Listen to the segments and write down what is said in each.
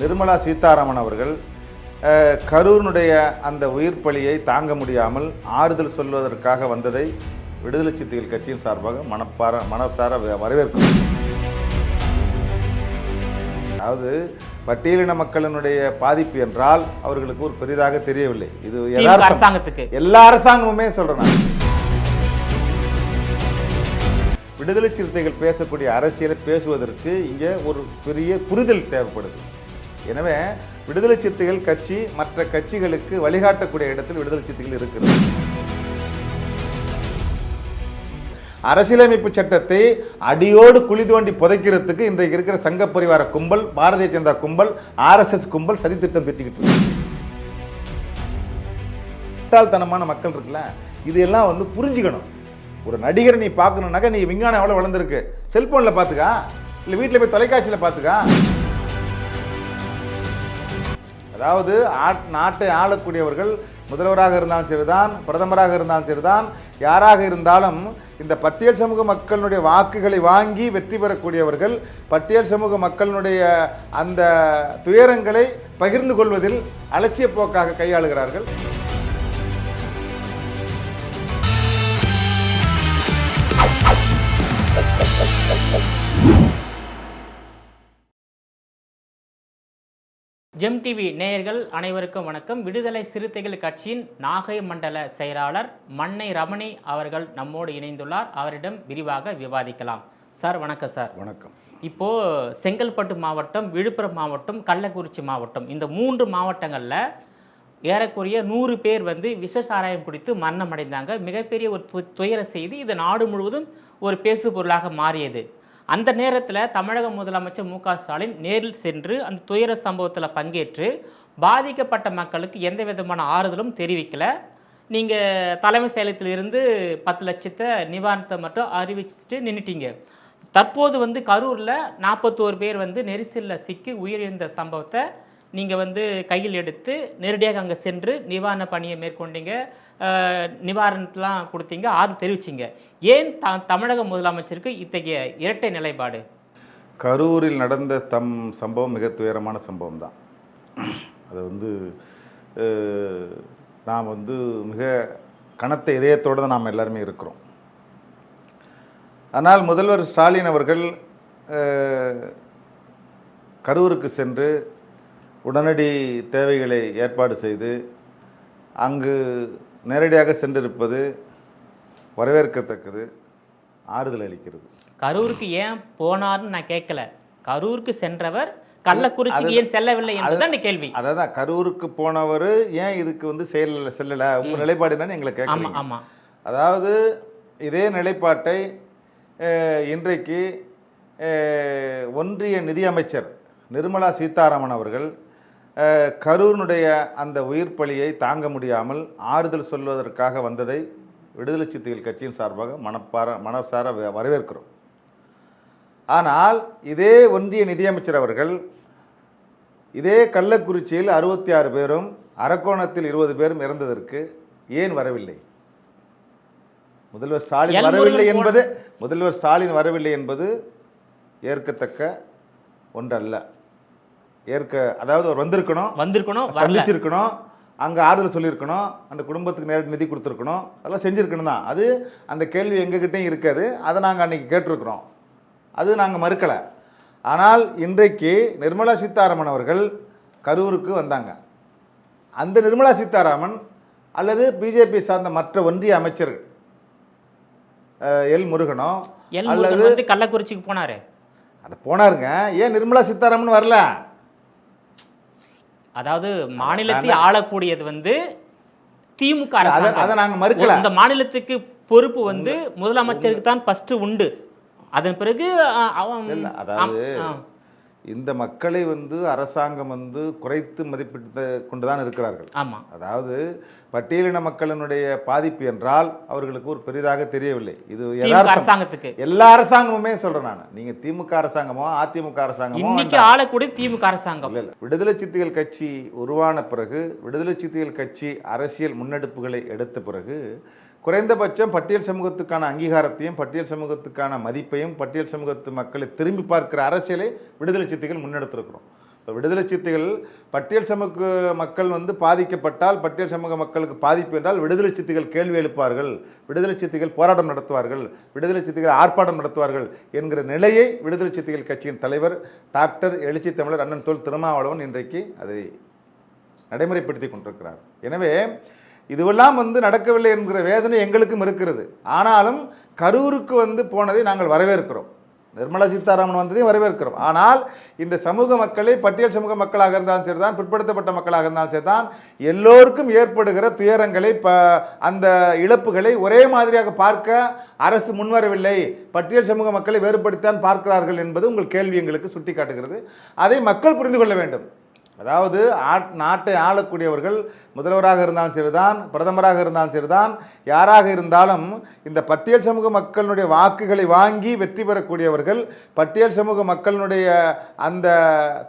நிர்மலா சீதாராமன் அவர்கள் கரூரினுடைய அந்த உயிர் பலியை தாங்க முடியாமல் ஆறுதல் சொல்வதற்காக வந்ததை விடுதலை சிறுத்தைகள் கட்சியின் சார்பாக மனசார வரவேற்கிறோம். அதாவது பட்டியலின மக்களினுடைய பாதிப்பு என்றால் அவர்களுக்கு ஒரு பெரிதாக தெரியவில்லை. இது அரசாங்கத்துக்கு எல்லா அரசாங்கமுமே சொல்றேன். விடுதலை சிறுத்தைகள் பேசக்கூடிய அரசியலை பேசுவதற்கு இங்கே ஒரு பெரிய புரிதல் தேவைப்படுது. எனவே விடுதலை சிறுத்தைகள் கட்சி மற்ற கட்சிகளுக்கு வழிகாட்டக்கூடிய இடத்தில் விடுதலை சிறுத்தைகள் இருக்கிறது. அரசியலமைப்பு சட்டத்தை அடியோடு குழி தோண்டி புதைக்கிறதுக்கு இன்றைக்கு இருக்கிற சங்க பரிவார கும்பல், பாரதிய ஜனதா கும்பல், RSS கும்பல் சதித்திட்டம் திட்டிக்கிட்டு இருக்கு. முட்டாள்தனமான மக்கள் இருக்குல்ல, இதெல்லாம் புரிஞ்சுக்கணும். ஒரு நடிகரை நீ பார்க்கணுன்னாக்கா நீ விஞ்ஞானம் எவ்வளோ வளர்ந்துருக்கு, செல்போனில் பார்த்துக்கா, இல்லை வீட்டில் போய் தொலைக்காட்சியில் பார்த்துக்கா. அதாவது நாட்டை ஆளக்கூடியவர்கள் முதல்வராக இருந்தாலும் சரிதான், பிரதமராக இருந்தாலும் சரிதான், யாராக இருந்தாலும் இந்த பட்டியல் சமூக மக்களுடைய வாக்குகளை வாங்கி வெற்றி பெறக்கூடியவர்கள் பட்டியல் சமூக மக்களுடைய அந்த துயரங்களை பகிர்ந்து கொள்வதில் அலட்சிய போக்காக கையாளுகிறார்கள். ஜெம் டிவி நேயர்கள் அனைவருக்கும் வணக்கம். விடுதலை சிறுத்தைகள் கட்சியின் நாகை மண்டல செயலாளர் மன்னை ரமணி அவர்கள் நம்மோடு இணைந்துள்ளார். அவரிடம் விரிவாக விவாதிக்கலாம். சார் வணக்கம். சார் வணக்கம். இப்போது செங்கல்பட்டு மாவட்டம், விழுப்புரம் மாவட்டம், கள்ளக்குறிச்சி மாவட்டம், இந்த 3 மாவட்டங்களில் ஏறக்குறைய 100 பேர் விஷ சாராயம் குடித்து மரணம் அடைந்தாங்க. மிகப்பெரிய ஒரு துயர செய்தி. இது நாடு முழுவதும் ஒரு பேசு பொருளாக மாறியது. அந்த நேரத்தில் தமிழக முதலமைச்சர் மு.க. ஸ்டாலின் நேரில் சென்று அந்த துயர சம்பவத்தில் பங்கேற்று பாதிக்கப்பட்ட மக்களுக்கு எந்த விதமான ஆறுதலும் தெரிவிக்கலை. நீங்கள் தலைமை செயலகத்திலிருந்து 10 லட்சத்தை நிவாரணத்தை மட்டும் அறிவிச்சுட்டு நின்றுட்டீங்க. தற்போது கரூரில் 41 பேர் நெரிசலில் சிக்கி உயிரிழந்த சம்பவத்தை நீங்கள் கையில் எடுத்து நேரடியாக அங்கே சென்று நிவாரண பணியை மேற்கொண்டீங்க, நிவாரணத்தெலாம் கொடுத்தீங்க, ஆறுதல் தெரிவிச்சிங்க. ஏன் தமிழக முதலமைச்சருக்கு இத்தகைய இரட்டை நிலைப்பாடு? கரூரில் நடந்த சம்பவம் மிக துயரமான சம்பவம் தான். அது நாம் மிக கனத்த இதயத்தோடு தான் நாம் எல்லாருமே இருக்கிறோம். ஆனால் முதல்வர் ஸ்டாலின் அவர்கள் கரூருக்கு சென்று உடனடி தேவைகளை ஏற்பாடு செய்து அங்கு நேரடியாக சென்றிருப்பது வரவேற்கத்தக்கது, ஆறுதல் அளிக்கிறது. கரூருக்கு ஏன் போனார்னு நான் கேட்கல. கரூருக்கு சென்றவர் கள்ளக்குறிச்சிக்கு ஏன் செல்லவில்லை என்பதுதான் கேள்வி. அதான் கரூருக்கு போனவர் ஏன் இதுக்கு செல்லலை, உங்கள் நிலைப்பாடு என்னன்னு எங்களை கேட்கலாம். ஆமாம். அதாவது இதே நிலைப்பாட்டை இன்றைக்கு ஒன்றிய நிதியமைச்சர் நிர்மலா சீதாராமன் அவர்கள் கரூரினுடைய அந்த உயிர் பலியை தாங்க முடியாமல் ஆறுதல் சொல்வதற்காக வந்ததை விடுதலை சிறுத்தைகள் கட்சியின் சார்பாக மனசார வரவேற்கிறோம். ஆனால் இதே ஒன்றிய நிதியமைச்சர் அவர்கள் இதே கள்ளக்குறிச்சியில் 66 பேரும், அரக்கோணத்தில் 20 பேரும் இறந்ததற்கு ஏன் வரவில்லை? முதல்வர் ஸ்டாலின் வரவில்லை என்பது ஏற்கத்தக்க ஒன்றல்ல. அதாவது அவர் வந்திருக்கணும், சந்திச்சிருக்கணும், அங்கே ஆறுதல் சொல்லியிருக்கணும், அந்த குடும்பத்துக்கு நேரடி நிதி கொடுத்துருக்கணும், அதெல்லாம் செஞ்சுருக்கணும் தான். அது அந்த கேள்வி எங்ககிட்டையும் இருக்காது. அதை நாங்கள் அன்றைக்கி கேட்டிருக்கிறோம், அது நாங்கள் மறுக்கலை. ஆனால் இன்றைக்கு நிர்மலா சீதாராமன் அவர்கள் கரூருக்கு வந்தாங்க. அந்த நிர்மலா சீதாராமன் அல்லது பிஜேபி சார்ந்த மற்ற ஒன்றிய அமைச்சர்கள் எல் முருகனோ அல்லது கள்ளக்குறிச்சிக்கு போனாரு, அது போனாருங்க. ஏன் நிர்மலா சீதாராமன் வரல? அதாவது மாநிலத்தை ஆளக்கூடியது திமுக அரசாங்கம். அதை நாங்கள் மறுக்கல. அந்த மாநிலத்துக்கு பொறுப்பு முதலமைச்சருக்கு தான் ஃபர்ஸ்ட் உண்டு. அதன் பிறகு அதாவது இந்த மக்களை அரசாங்கம் குறைத்து மதிப்பிட்டு கொண்டுதான் இருக்கிறார்கள். ஆமாம். அதாவது பட்டியலின மக்களினுடைய பாதிப்பு என்றால் அவர்களுக்கு ஒரு பெரிதாக தெரியவில்லை. இது அரசாங்கத்துக்கு எல்லா அரசாங்கமுமே சொல்றேன் நான். நீங்க திமுக அரசாங்கமோ அதிமுக அரசாங்கமோ இன்னைக்கு ஆளக்கூடிய திமுக அரசாங்கம் இல்லை. விடுதலை சிறுத்தைகள் கட்சி உருவான பிறகு, விடுதலை சிறுத்தைகள் கட்சி அரசியல் முன்னெடுப்புகளை எடுத்த பிறகு குறைந்தபட்சம் பட்டியல் சமூகத்துக்கான அங்கீகாரத்தையும், பட்டியல் சமூகத்துக்கான மதிப்பையும், பட்டியல் சமூகத்து மக்களை திரும்பி பார்க்கிற அரசியலை விடுதலை சிறுத்தைகள் முன்னெடுத்திருக்கிறோம். இப்போ விடுதலை சிறுத்தைகள் பட்டியல் சமூக மக்கள் வந்து பாதிக்கப்பட்டால் பட்டியல் சமூக மக்களுக்கு பாதிப்பு என்றால் விடுதலை சிறுத்தைகள் கேள்வி எழுப்பார்கள், விடுதலை சிறுத்தைகள் போராட்டம் நடத்துவார்கள், விடுதலை சிறுத்தைகள் ஆர்ப்பாட்டம் நடத்துவார்கள் என்கிற நிலையை விடுதலை சிறுத்தைகள் கட்சியின் தலைவர் டாக்டர் எழுச்சி தமிழர் அண்ணன் தொல் திருமாவளவன் இன்றைக்கு அதை நடைமுறைப்படுத்தி கொண்டிருக்கிறார். எனவே இதுவெல்லாம் வந்து நடக்கவில்லை என்கிற வேதனை எங்களுக்கும் இருக்கிறது. ஆனாலும் கரூருக்கு வந்து போனதை நாங்கள் வரவேற்கிறோம். நிர்மலா சீதாராமன் வந்ததையும் வரவேற்கிறோம். ஆனால் இந்த சமூக மக்களை பட்டியல் சமூக மக்களாக இருந்தாலும் சரிதான், பிற்படுத்தப்பட்ட மக்களாக இருந்தாலும் சரிதான், எல்லோருக்கும் ஏற்படுகிற துயரங்களை அந்த இழப்புகளை ஒரே மாதிரியாக பார்க்க அரசு முன்வரவில்லை. பட்டியல் சமூக மக்களை வேறுபடுத்தான் பார்க்கிறார்கள் என்பது உங்கள் கேள்வி எங்களுக்கு சுட்டி காட்டுகிறது. அதை மக்கள் புரிந்து கொள்ள வேண்டும். அதாவது நாட்டை ஆளக்கூடியவர்கள் முதல்வராக இருந்தாலும் சரிதான், பிரதமராக இருந்தாலும் சரிதான், யாராக இருந்தாலும் இந்த பட்டியல் சமூக மக்களுடைய வாக்குகளை வாங்கி வெற்றி பெறக்கூடியவர்கள் பட்டியல் சமூக மக்களுடைய அந்த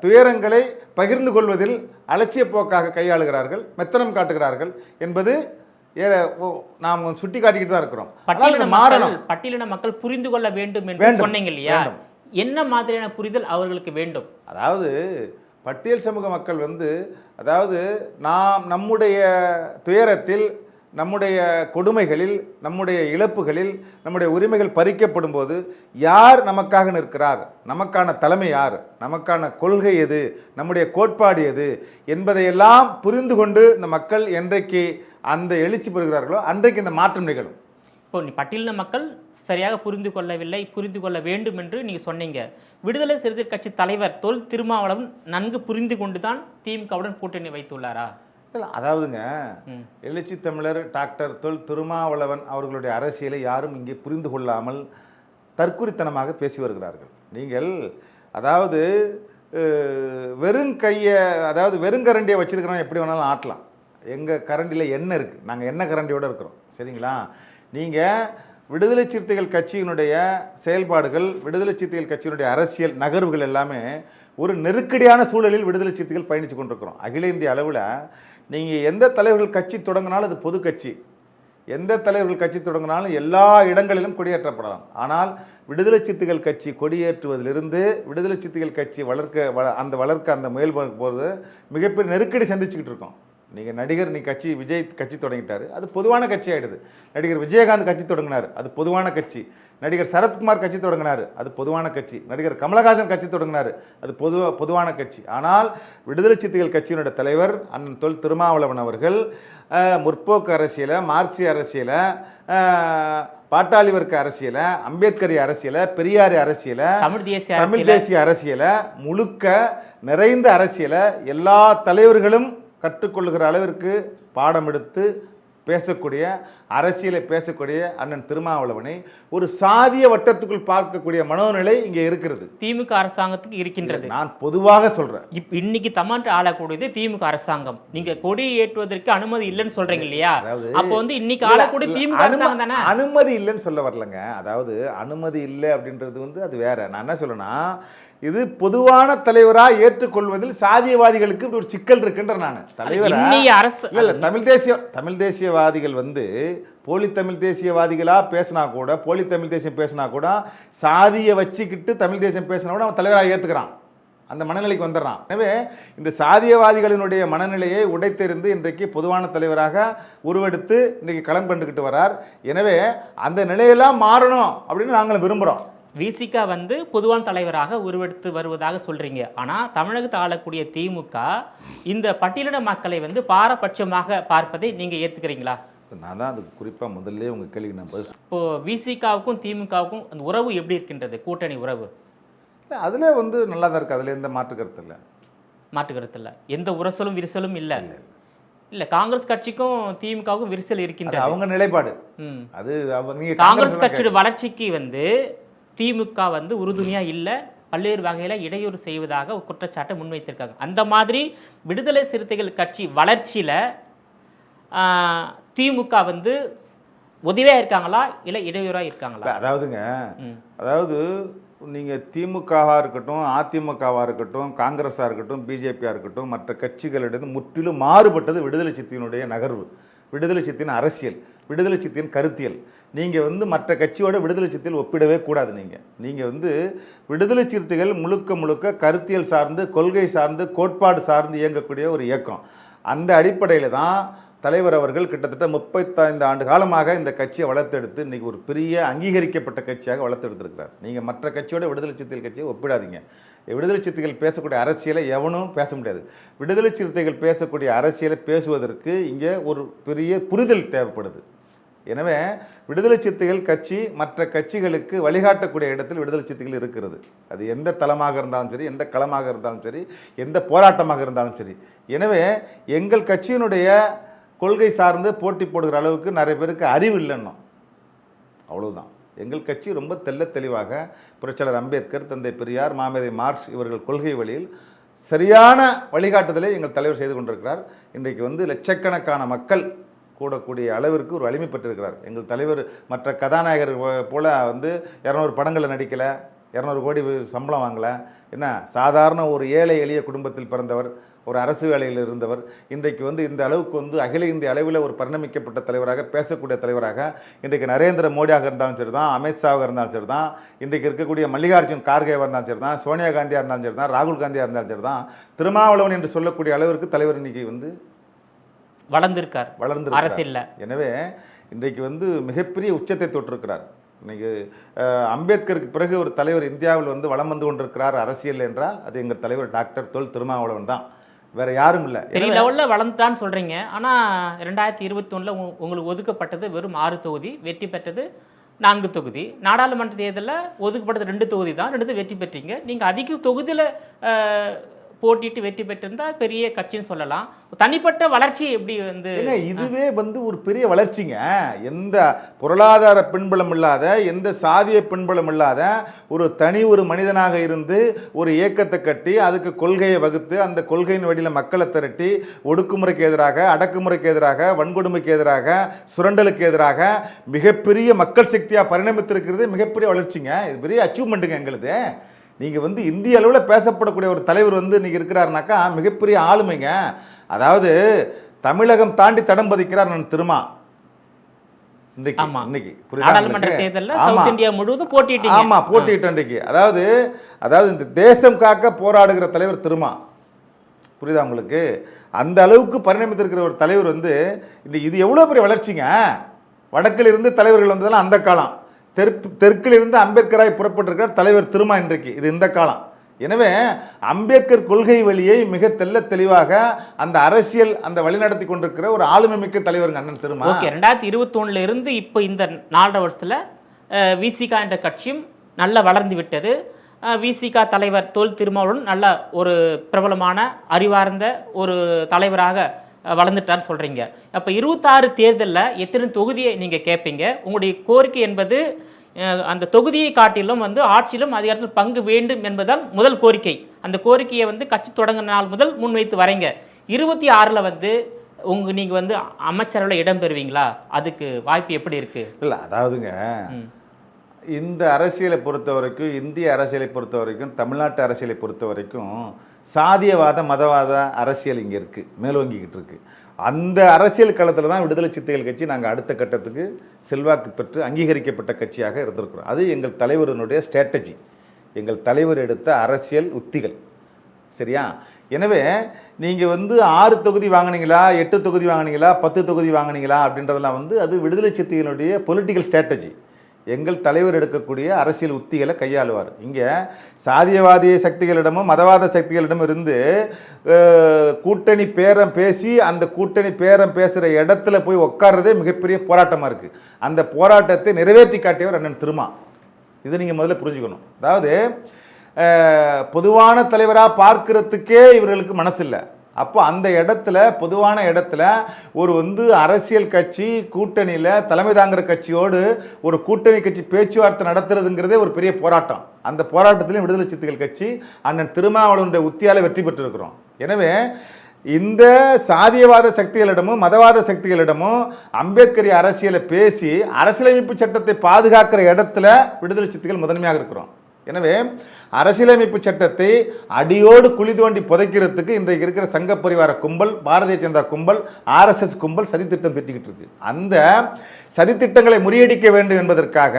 துயரங்களை பகிர்ந்து கொள்வதில் அலட்சிய போக்காக கையாளுகிறார்கள், மெத்தனம் காட்டுகிறார்கள் என்பது நாம் சுட்டி காட்டிக்கிட்டு தான் இருக்கிறோம். பட்டியலின மக்கள் புரிந்து கொள்ள வேண்டும் என்று சொன்னீங்க இல்லையா? என்ன மாதிரியான புரிதல் அவர்களுக்கு வேண்டும்? அதாவது பட்டியல் சமூக மக்கள் வந்து அதாவது நம்முடைய துயரத்தில், நம்முடைய கொடுமைகளில், நம்முடைய இழப்புகளில், நம்முடைய உரிமைகள் பறிக்கப்படும் போது யார் நமக்காக நிற்கிறார், நமக்கான தலைமை யார், நமக்கான கொள்கை எது, நம்முடைய கோட்பாடு எது என்பதையெல்லாம் புரிந்து கொண்டு இந்த மக்கள் என்றைக்கு அந்த எழுச்சி பெறுகிறார்களோ அன்றைக்கு இந்த மாற்றம் நிகழும். இப்போ பட்டியலின மக்கள் சரியாக புரிந்து கொள்ளவில்லை, புரிந்து கொள்ள வேண்டும் என்று நீங்கள் சொன்னீங்க. விடுதலை சிறுத்தைகள் கட்சி தலைவர் தொல் திருமாவளவன் நன்கு புரிந்து கொண்டு தான் திமுகவுடன் கூட்டணி வைத்துள்ளாரா? இல்லை, அதாவதுங்க எழுச்சி தமிழர் டாக்டர் தொல் திருமாவளவன் அவர்களுடைய அரசியலை யாரும் இங்கே புரிந்து கொள்ளாமல் தற்குறித்தனமாக பேசி வருகிறார்கள். நீங்கள் அதாவது வெறுங்கரண்டியை வச்சிருக்கிறோம், எப்படி வேணாலும் ஆட்டலாம். எங்கள் கரண்டியில் எண்ணெய் இருக்குது, நாங்கள் எண்ணெய் கரண்டியோடு இருக்கிறோம், சரிங்களா? நீங்கள் விடுதலை சிறுத்தைகள் கட்சியினுடைய செயல்பாடுகள், விடுதலை சிறுத்தைகள் கட்சியினுடைய அரசியல் நகர்வுகள் எல்லாமே ஒரு நெருக்கடியான சூழலில் விடுதலை சிறுத்தைகள் பயணித்து கொண்டிருக்கிறோம். அகில இந்திய அளவில் நீங்கள் எந்த தலைவர்கள் கட்சி தொடங்கினாலும் அது பொது கட்சி, எந்த தலைவர்கள் கட்சி தொடங்கினாலும் எல்லா இடங்களிலும் கொடியேற்றப்படலாம். ஆனால் விடுதலை சிறுத்தைகள் கட்சி கொடியேற்றுவதிலிருந்து விடுதலை சிறுத்தைகள் கட்சி வளர்க்க அந்த முயல்போது போது மிகப்பெரிய நெருக்கடி சந்திச்சுக்கிட்டு இருக்கோம். நீங்கள் நடிகர் விஜய் கட்சி தொடங்கிட்டார், அது பொதுவான கட்சி ஆகிடுது. நடிகர் விஜயகாந்த் கட்சி தொடங்கினார், அது பொதுவான கட்சி. நடிகர் சரத்குமார் கட்சி தொடங்கினார், அது பொதுவான கட்சி. நடிகர் கமலஹாசன் கட்சி தொடங்கினார், அது பொதுவான கட்சி. ஆனால் விடுதலை சிறுத்தைகள் கட்சியினுடைய தலைவர் அண்ணன் தொல் திருமாவளவன் அவர்கள் முற்போக்கு அரசியலை, மார்க்சிய அரசியலை, பாட்டாளி வர்க்க அரசியலை, அம்பேத்கரி அரசியலை, பெரியாரி அரசியலை, தமிழ் தேசிய அரசியலை, முழுக்க நிறைந்த அரசியலை எல்லா தலைவர்களும் கற்றுக்கொள்ளுகிற அளவிற்கு பாடம் எடுத்து பேசக்கூடிய, அரசியலை பேசக்கூடிய அண்ணன் திருமாவளவனை ஒரு சாதிய வட்டத்துக்குள் பார்க்கக்கூடிய மனோநிலை இங்கே இருக்கிறது, திமுக அரசாங்கத்துக்கு இருக்கின்றது. நான் பொதுவாக சொல்றேன். இன்னைக்கு தமிழ்நாட்டு ஆளக்கூடியது திமுக அரசாங்கம். நீங்க கொடி ஏற்றுவதற்கு அனுமதி இல்லைன்னு சொல்றீங்க இல்லையா? அப்போ வந்து இன்னைக்கு ஆளக்கூடிய திமுக அரசாங்கம் தானே. அனுமதி இல்லைன்னு சொல்ல வரலங்க. அதாவது அனுமதி இல்லை அப்படின்றது வந்து அது வேற. நான் என்ன சொல்றேன்னா, இது பொதுவான தலைவராக ஏற்றுக்கொள்வதில் சாதியவாதிகளுக்கு ஒரு சிக்கல் இருக்குன்ற நான் தலைவர் இல்ல. தமிழ் தேசியவாதிகள் வந்து போலி தமிழ் தேசியவாதிகளா பேசினா கூட, போலி தமிழ் தேசியம் பேசினா கூட, சாதியை வச்சுக்கிட்டு தமிழ் தேசியம் பேசினா கூட அவன் தலைவராக ஏற்றுக்கிறான், அந்த மனநிலைக்கு வந்துடுறான். எனவே இந்த சாதியவாதிகளினுடைய மனநிலையை உடைத்தெறிந்து இன்றைக்கு பொதுவான தலைவராக உருவெடுத்து இன்றைக்கு களம் கண்டுக்கிட்டு வரார். எனவே அந்த நிலையெல்லாம் மாறணும் அப்படின்னு நாங்கள் விரும்புகிறோம். விசிகா வந்து பொதுவான தலைவராக உருவெடுத்து வருவதாக சொல்றீங்க. ஆனால் தமிழகத்தை ஆளக்கூடிய திமுக இந்த பட்டியலின மக்களை வந்து பாரபட்சமாக பார்ப்பதை நீங்கள் ஏற்றுக்கிறீங்களா? நான் தான் அதுக்கு குறிப்பாக முதல்ல உங்கள் கேள்வி நான் இப்போ விசிகாவுக்கும் திமுகவுக்கும் அந்த உறவு எப்படி இருக்கின்றது, கூட்டணி உறவு? இல்லை, அதில் வந்து நல்லா தான் இருக்குது, அதில் எந்த மாற்று கருத்து இல்லை. மாற்று கருத்து இல்லை, எந்த உரசலும் விரிசலும் இல்லை. இல்லை, காங்கிரஸ் கட்சிக்கும் திமுகவுக்கும் விரிசல் இருக்கின்றது, அவங்க நிலைப்பாடு. அது காங்கிரஸ் கட்சியோட வளர்ச்சிக்கு வந்து திமுக வந்து உறுதுணையாக இல்லை, பல்வேறு வகையில் இடையூறு செய்வதாக ஒரு குற்றச்சாட்டை முன்வைத்திருக்காங்க. அந்த மாதிரி விடுதலை சிறுத்தைகள் கட்சி வளர்ச்சியில் திமுக வந்து உதவியாக இருக்காங்களா இல்லை இடையூறாக இருக்காங்களா? அதாவது நீங்கள் திமுகவாக இருக்கட்டும், அதிமுகவாக இருக்கட்டும், காங்கிரஸாக இருக்கட்டும், பிஜேபியாக இருக்கட்டும், மற்ற கட்சிகளிடம் முற்றிலும் மாறுபட்டது விடுதலை சிறுத்தையினுடைய நகர்வு, விடுதலை சிறுத்தையின் அரசியல். விடுதலை சிறுத்தைகளின் கருத்தியல். நீங்கள் வந்து மற்ற கட்சியோட விடுதலை சிறுத்தைகள் ஒப்பிடவே கூடாது. நீங்கள் வந்து விடுதலை சிறுத்தைகள் முழுக்க முழுக்க கருத்தியல் சார்ந்து, கொள்கை சார்ந்து, கோட்பாடு சார்ந்து இயங்கக்கூடிய ஒரு இயக்கம். அந்த அடிப்படையில் தான் தலைவர் அவர்கள் கிட்டத்தட்ட 35 ஆண்டு காலமாக இந்த கட்சியை வளர்த்தெடுத்து இன்றைக்கி ஒரு பெரிய அங்கீகரிக்கப்பட்ட கட்சியாக வளர்த்தெடுத்திருக்கிறார். நீங்கள் மற்ற கட்சியோட விடுதலை சிறுத்தைகள் கட்சியை ஒப்பிடாதீங்க. விடுதலை சிறுத்தைகள் பேசக்கூடிய அரசியலை எவனும் பேச முடியாது. விடுதலை சிறுத்தைகள் பேசக்கூடிய அரசியலை பேசுவதற்கு இங்கே ஒரு பெரிய புரிதல் தேவைப்படுது. எனவே விடுதலை சிறுத்தைகள் கட்சி மற்ற கட்சிகளுக்கு வழிகாட்டக்கூடிய இடத்தில் விடுதலை சிறுத்தைகள் இருக்கிறது. அது எந்த தளமாக இருந்தாலும் சரி, எந்த களமாக இருந்தாலும் சரி, எந்த போராட்டமாக இருந்தாலும் சரி. எனவே எங்கள் கட்சியினுடைய கொள்கை சார்ந்து போட்டி போடுகிற அளவுக்கு நிறைய பேருக்கு அறிவு இல்லைன்னு, அவ்வளவுதான். எங்கள் கட்சி ரொம்ப தெளிவாக புரட்சியாளர் அம்பேத்கர், தந்தை பெரியார், மாமேதை மார்க்ஸ் இவர்கள் கொள்கை வழியில் சரியான வழிகாட்டுதலை எங்கள் தலைவர் செய்து கொண்டிருக்கிறார். இன்றைக்கு வந்து லட்சக்கணக்கான மக்கள் கூடக்கூடிய அளவிற்கு ஒரு வலிமை பெற்றிருக்கிறார் எங்கள் தலைவர். மற்ற கதாநாயகர் போல வந்து 200 படங்களில் நடிக்கலை, 200 கோடி சம்பளம் வாங்கலை. என்ன, சாதாரண ஒரு ஏழை எளிய குடும்பத்தில் பிறந்தவர், ஒரு அரசு வேலையில் இருந்தவர். இன்றைக்கு வந்து இந்த அளவுக்கு வந்து அகில இந்திய அளவில் ஒரு பரிணமிக்கப்பட்ட தலைவராக, பேசக்கூடிய தலைவராக இன்றைக்கு நரேந்திர மோடியாக இருந்தாலும் சரி தான், அமித்ஷாவாக இருந்தாலும் சரி தான், இன்றைக்கு இருக்கக்கூடிய மல்லிகார்ஜுன் கார்கேவாக இருந்தாலும் சரி தான், சோனியா காந்தியாக இருந்தாலும் சரி தான், ராகுல் காந்தியாக இருந்தாலும் சரி தான், திருமாவளவன் என்று சொல்லக்கூடிய அளவிற்கு தலைவர் இன்றைக்கி வந்து வளர்ந்திருக்கார் அரசியல்ல. எனவே இன்றைக்கு வந்து மிகப்பெரிய உச்சத்தை தொட்டிருக்கிறார். இன்னைக்கு அம்பேத்கருக்கு பிறகு ஒரு தலைவர் இந்தியாவில் வந்து வளம் வந்து கொண்டிருக்கிறார் அரசியல் என்றால் அது எங்கள் தலைவர் டாக்டர் தொல் திருமாவளவன் தான், வேற யாரும் இல்லை. பெரிய லெவலில் வளர்ந்துட்டான்னு சொல்றீங்க. ஆனால் 2021 உங்களுக்கு ஒதுக்கப்பட்டது வெறும் 6 தொகுதி, வெற்றி பெற்றது 4 தொகுதி. நாடாளுமன்ற தேர்தலில் ஒதுக்கப்பட்டது 2 தொகுதி தான், 2 வெற்றி பெற்றீங்க. நீங்கள் அதிக தொகுதியில் போட்டிட்டு வெற்றி பெற்றிருந்தா பெரிய கட்சின்னு சொல்லலாம். தனிப்பட்ட வளர்ச்சி எப்படி வந்து இதுவே வந்து ஒரு பெரிய வளர்ச்சிங்க. எந்த பொருளாதார பின்புலம் இல்லாத, எந்த சாதிய பின்புலம் இல்லாத ஒரு மனிதனாக இருந்து ஒரு இயக்கத்தை கட்டி அதுக்கு கொள்கையை வகுத்து அந்த கொள்கையின் வழியில் மக்களை திரட்டி ஒடுக்குமுறைக்கு எதிராக, அடக்குமுறைக்கு எதிராக, வன்கொடுமைக்கு எதிராக, சுரண்டலுக்கு எதிராக மிகப்பெரிய மக்கள் சக்தியாக பரிணமித்திருக்கிறது மிகப்பெரிய வளர்ச்சிங்க. இது பெரிய அச்சீவ்மெண்ட்டுங்க எங்களுது. நீங்கள் வந்து இந்திய அளவில் பேசப்படக்கூடிய ஒரு தலைவர் வந்து இன்றைக்கி இருக்கிறாருனாக்கா மிகப்பெரிய ஆளுமைங்க. அதாவது தமிழகம் தாண்டி தடம் பதிக்கிறார் நான் திருமா. போட்டிட்டேன். அதாவது இந்த தேசம் காக்க போராடுகிற தலைவர் திருமா, புரியுதா உங்களுக்கு? அந்த அளவுக்கு பரிணமித்திருக்கிற ஒரு தலைவர் வந்து இது எவ்வளோ பெரிய வளர்ச்சிங்க. வடக்கில் இருந்து தலைவர்கள் வந்ததெல்லாம் அந்த காலம், தெற்கில் இருந்து அம்பேத்கராய் புறப்பட்டிருக்கிறார் தலைவர் திருமா இன்றைக்கு, இது இந்த காலம். எனவே அம்பேத்கர் கொள்கை வழியை மிக தெளிவாக அந்த அரசியல் அந்த வழிநடத்தி கொண்டிருக்கிற ஒரு ஆளுமை மிக்க தலைவருங்க அண்ணன் திருமா. ஓகே, 2021 இருந்து இப்போ இந்த 4 வருஷத்தில் விசிகா என்ற கட்சியும் நல்லா வளர்ந்து விட்டது. விசிகா தலைவர் தொல் திருமாவளவன் நல்ல ஒரு பிரபலமான அறிவார்ந்த ஒரு தலைவராக வளர்ந்துட்டார் சொல்கிறீங்க. அப்போ 26 தேர்தலில் எத்தனை தொகுதியை நீங்கள் கேட்பீங்க? உங்களுடைய கோரிக்கை என்பது அந்த தொகுதியை காட்டிலும் வந்து ஆட்சியிலும் அதிகாரத்தில் பங்கு வேண்டும் என்பதுதான் முதல் கோரிக்கை. அந்த கோரிக்கையை வந்து கட்சி தொடங்கின நாள் முதல் முன்வைத்து வரீங்க. 26 வந்து நீங்கள் வந்து அமைச்சரவையில் இடம் பெறுவீங்களா? அதுக்கு வாய்ப்பு எப்படி இருக்கு? இல்லை, அதாவதுங்க இந்த அரசியலை பொறுத்த வரைக்கும், இந்திய அரசியலை பொறுத்த வரைக்கும், தமிழ்நாட்டு அரசியலை பொறுத்த வரைக்கும் சாதியவாத மதவாத அரசியல் இங்கே இருக்குது, மேலோங்கிக்கிட்டு இருக்குது. அந்த அரசியல் களத்தில் தான் விடுதலை சிறுத்தைகள் கட்சி நாங்கள் அடுத்த கட்டத்துக்கு செல்வாக்கு பெற்று அங்கீகரிக்கப்பட்ட கட்சியாக இருந்திருக்கிறோம். அது எங்கள் தலைவரினுடைய ஸ்ட்ராட்டஜி, எங்கள் தலைவர் எடுத்த அரசியல் உத்திகள். சரியா? எனவே நீங்கள் வந்து 6 தொகுதி வாங்கினீங்களா, 8 தொகுதி வாங்கினீங்களா, 10 தொகுதி வாங்கினீங்களா அப்படின்றதெல்லாம் வந்து அது விடுதலை சிறுத்தைகளுடைய பொலிட்டிக்கல் ஸ்ட்ராட்டஜி. எங்கள் தலைவர் எடுக்கக்கூடிய அரசியல் உத்திகளை கையாளுவார். இங்கே சாதியவாதிய சக்திகளிடமும் மதவாத சக்திகளிடமும் இருந்து கூட்டணி பேரம் பேசி அந்த கூட்டணி பேரம் பேசுகிற இடத்துல போய் உட்கார்றதே மிகப்பெரிய போராட்டமாக இருக்குது. அந்த போராட்டத்தை நிறைவேற்றி காட்டியவர் அண்ணன் திருமா. இதை நீங்கள் முதல்ல புரிஞ்சுக்கணும். அதாவது பொதுவான தலைவராக பார்க்கறதுக்கே இவர்களுக்கு மனசு இல்லை. அப்போ அந்த இடத்துல, பொதுவான இடத்துல ஒரு வந்து அரசியல் கட்சி கூட்டணியில் தலைமை தாங்குகிற கட்சியோடு ஒரு கூட்டணி கட்சி பேச்சுவார்த்தை நடத்துறதுங்கிறதே ஒரு பெரிய போராட்டம். அந்த போராட்டத்திலையும் விடுதலை சிறுத்தைகள் கட்சி அண்ணன் திருமாவளவனுடைய உத்தியால் வெற்றி பெற்றிருக்கிறோம். எனவே இந்த சாதியவாத சக்திகளிடமும் மதவாத சக்திகளிடமும் அம்பேத்கரிய அரசியலை பேசி அரசியலமைப்பு சட்டத்தை பாதுகாக்கிற இடத்துல விடுதலை சிறுத்தைகள் முதன்மையாக இருக்கிறோம். எனவே அரசியலமைப்பு சட்டத்தை அடியோடு குழி தோண்டி புதைக்கிறதுக்கு இன்றைக்கு இருக்கிற சங்க பரிவார கும்பல், பாரதிய ஜனதா கும்பல், RSS கும்பல் சதித்திட்டம் பெற்றிக்கிட்டு இருக்கு. அந்த சதித்திட்டங்களை முறியடிக்க வேண்டும் என்பதற்காக,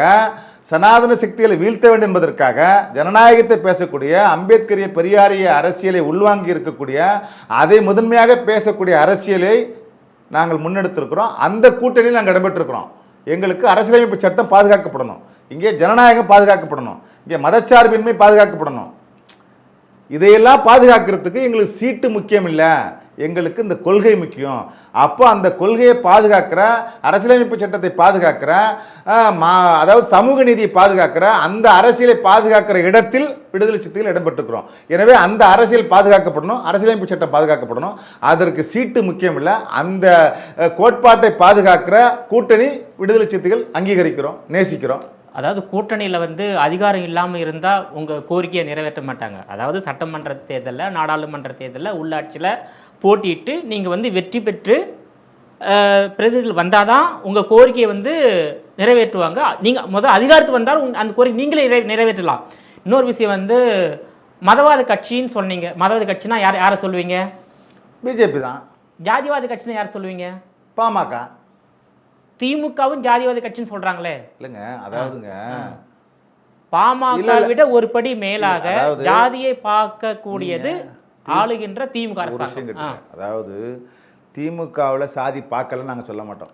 சனாதன சக்திகளை வீழ்த்த வேண்டும் என்பதற்காக, ஜனநாயகத்தை பேசக்கூடிய, அம்பேத்கரிய பெரியாரிய அரசியலை உள்வாங்கி இருக்கக்கூடிய, அதை முதன்மையாக பேசக்கூடிய அரசியலை நாங்கள் முன்னெடுத்திருக்கிறோம். அந்த கூட்டணியில் நாங்கள் இடம்பெற்றிருக்கிறோம். எங்களுக்கு அரசியலமைப்பு சட்டம் பாதுகாக்கப்படணும், இங்கே ஜனநாயகம் பாதுகாக்கப்படணும், இங்கே மதச்சார்பின்மை பாதுகாக்கப்படணும். இதையெல்லாம் பாதுகாக்கிறதுக்கு எங்களுக்கு சீட்டு முக்கியம் இல்லை, எங்களுக்கு இந்த கொள்கை முக்கியம். அப்போ அந்த கொள்கையை பாதுகாக்கிற, அரசியலமைப்பு சட்டத்தை பாதுகாக்கிற, அதாவது சமூக நீதியை பாதுகாக்கிற, அந்த அரசியலை பாதுகாக்கிற இடத்தில் விடுதலை சிறுத்தைகள் இடம்பெற்றிருக்கிறோம். எனவே அந்த அரசியல் பாதுகாக்கப்படணும், அரசியலமைப்பு சட்டம் பாதுகாக்கப்படணும். அதற்கு சீட்டு முக்கியம் இல்லை, அந்த கோட்பாட்டை பாதுகாக்கிற கூட்டணி விடுதலை சிறுத்தைகள் அங்கீகரிக்கிறோம், நேசிக்கிறோம். அதாவது கூட்டணியில் வந்து அதிகாரம் இல்லாமல் இருந்தால் உங்கள் கோரிக்கையை நிறைவேற்ற மாட்டாங்க. அதாவது சட்டமன்ற தேர்தலில், நாடாளுமன்ற தேர்தலில், உள்ளாட்சியில் போட்டியிட்டு நீங்கள் வந்து வெற்றி பெற்று பிரதிநிதிகள் வந்தால் தான் உங்கள் கோரிக்கையை வந்து நிறைவேற்றுவாங்க. நீங்கள் முதல் அதிகாரத்துக்கு வந்தாலும் அந்த கோரிக்கை நீங்களே நிறைவேற்றலாம். இன்னொரு விஷயம் வந்து மதவாத கட்சின்னு சொன்னீங்க. மதவாத கட்சினா யாரை சொல்லுவீங்க? பிஜேபி தான். ஜாதிவாத கட்சினா யாரை சொல்லுவீங்க? பாமக. திமுகவும் ஜாதிவாத கட்சின்னு சொல்றாங்களே. இல்லைங்க, அதாவதுங்க பாமக விட ஒரு படி மேலாக ஜாதியை பார்க்கக்கூடியது ஆளுகின்ற திமுக அரசாங்கம். அதாவது திமுகவில் சாதி பார்க்கலன்னு நாங்கள் சொல்ல மாட்டோம்,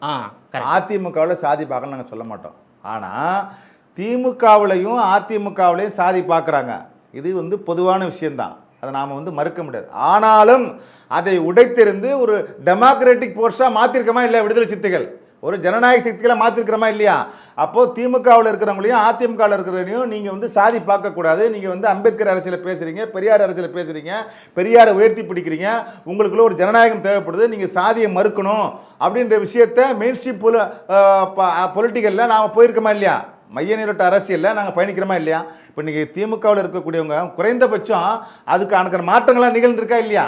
அதிமுகவில் சாதி பார்க்கலன்னு நாங்கள் சொல்ல மாட்டோம். ஆனால் திமுகவிலையும் அதிமுகவிலையும் சாதி பார்க்குறாங்க. இது வந்து பொதுவான விஷயம்தான், அதை நாம் வந்து மறுக்க முடியாது. ஆனாலும் அதை உடைத்தெறிந்து ஒரு டெமோக்ராட்டிக் போர்ஸாக மாற்றிருக்கமா இல்லை விடுதலை சிறுத்தைகள், ஒரு ஜனநாயக சக்திகளை மாற்றிருக்கிறோமா இல்லையா? அப்போது திமுகவில் இருக்கிறவங்களையும் அதிமுகவில் இருக்கிறவங்களையும் நீங்கள் வந்து சாதி பார்க்கக்கூடாது. நீங்கள் வந்து அம்பேத்கர் அரசியலை பேசுகிறீங்க, பெரியார் அரசியலை பேசுகிறீங்க, பெரியாரை உயர்த்தி பிடிக்கிறீங்க, உங்களுக்குள்ள ஒரு ஜனநாயகம் தேவைப்படுது, நீங்கள் சாதியை மறுக்கணும் அப்படின்ற விஷயத்தை மெயின் ஸ்ட்ரீம் பொலிட்டிக்கலில் நாம் போயிருக்கோமா இல்லையா? மைய நீரோட்ட அரசியலில் நாங்கள் பயணிக்கிறோமா இல்லையா? இப்போ நீங்கள் திமுகவில் இருக்கக்கூடியவங்க குறைந்தபட்சம் அதுக்கான மாற்றங்கள்லாம் நிகழ்ந்திருக்கா இல்லையா?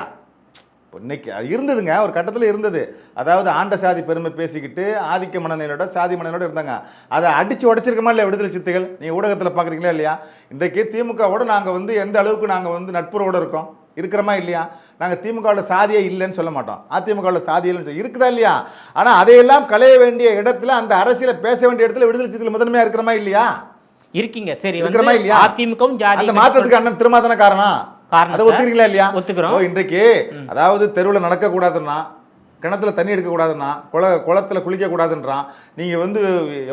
இப்போ இன்னைக்கு அது இருந்ததுங்க, ஒரு கட்டத்தில் இருந்தது. அதாவது ஆண்ட சாதி பெருமை பேசிக்கிட்டு ஆதிக்க மனநிலையோட சாதி மனநிலையோட இருந்தாங்க. அதை அடித்து உடைச்சிருக்கமா இல்லையா விடுதலை சிறுத்தைகள்? நீங்கள் ஊடகத்தில் பார்க்குறீங்களா இல்லையா? இன்றைக்கு திமுகவோட நாங்கள் வந்து எந்த அளவுக்கு நாங்கள் வந்து நட்புறவோடு இருக்கோம், இருக்கிறோமா இல்லையா? நாங்கள் திமுகவில் சாதியே இல்லைன்னு சொல்ல மாட்டோம், அதிமுகவில் சாதி இல்லைன்னு இருக்குதா இல்லையா? ஆனால் அதையெல்லாம் களைய வேண்டிய இடத்துல, அந்த அரசியலை பேச வேண்டிய இடத்துல விடுதலை சிறுத்தைகள் முதன்மையாக இருக்கிறோமா இல்லையா? இருக்கீங்க. சரி, இருக்கிறோமா இல்லையா? அதிமுகவும் ஜாதி அந்த மாற்றத்துக்கு அண்ணன் திருமாதான காரணம். அதை ஒத்துக்கிறீங்களா இல்லையா? ஒத்துக்கிறோம். இன்றைக்கு அதாவது தெருவில் நடக்கக்கூடாதுன்னா, கிணத்துல தண்ணி எடுக்கக்கூடாதுன்னா, குளத்தில் குளிக்கக்கூடாதுன்றான். நீங்கள் வந்து